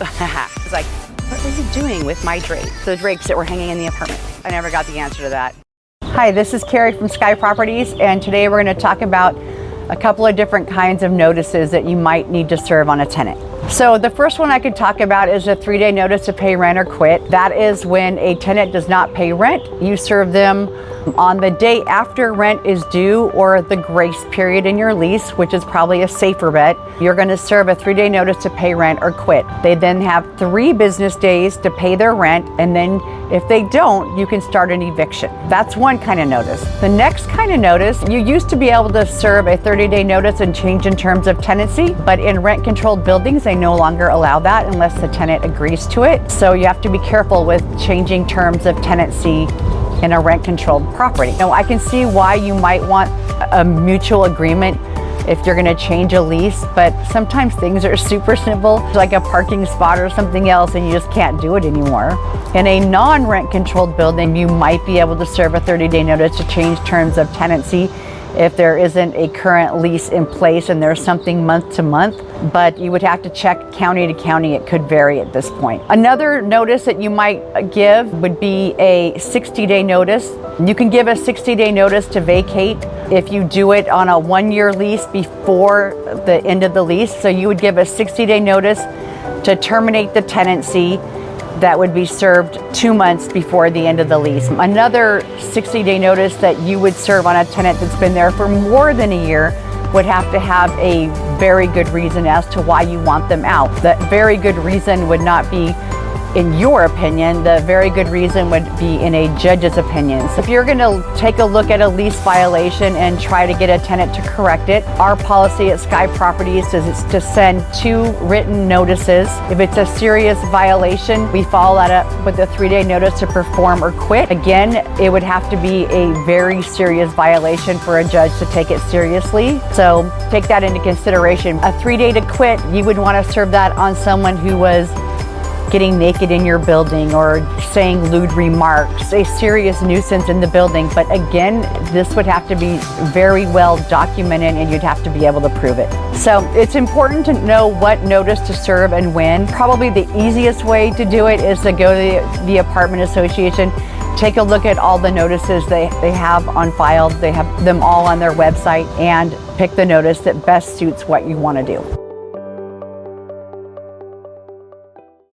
It's like, what were you doing with my drapes? The drapes that were hanging in the apartment. I never got the answer to that. Hi, this is Kari from Sky Properties, and today we're going to talk about a couple of different kinds of notices that you might need to serve on a tenant. So the first one I could talk about is a 3-day notice to pay rent or quit. That is when a tenant does not pay rent. You serve them on the day after rent is due or the grace period in your lease, which is probably a safer bet. You're going to serve a 3-day notice to pay rent or quit. They then have 3 business days to pay their rent, and then if they don't, you can start an eviction. That's one kind of notice. The next kind of notice, you used to be able to serve a 30-day notice and change in terms of tenancy, but in rent-controlled buildings, they no longer allow that unless the tenant agrees to it. So you have to be careful with changing terms of tenancy in a rent-controlled property. Now, I can see why you might want a mutual agreement if you're going to change a lease, but sometimes things are super simple, like a parking spot or something else, and you just can't do it anymore. In a non-rent controlled building, you might be able to serve a 30-day notice to change terms of tenancy if there isn't a current lease in place and there's something month to month, but you would have to check county to county. It could vary at this point. Another notice that you might give would be a 60-day notice. You can give a 60-day notice to vacate if you do it on a 1-year lease before the end of the lease. So you would give a 60-day notice to terminate the tenancy. That would be served 2 months before the end of the lease. Another 60-day notice that you would serve on a tenant that's been there for more than a year would have to have a very good reason as to why you want them out. That very good reason would not be in your opinion. The very good reason would be in a judge's opinion. So if you're going to take a look at a lease violation and try to get a tenant to correct it, our policy at Sky Properties is to send 2 written notices. If it's a serious violation, we follow that up with a 3-day notice to perform or quit. Again, it would have to be a very serious violation for a judge to take it seriously. So take that into consideration. A 3-day to quit, you would want to serve that on someone who was getting naked in your building or saying lewd remarks, a serious nuisance in the building. But again, this would have to be very well documented and you'd have to be able to prove it. So it's important to know what notice to serve and when. Probably the easiest way to do it is to go to the apartment association, take a look at all the notices they have on file. They have them all on their website, and pick the notice that best suits what you want to do.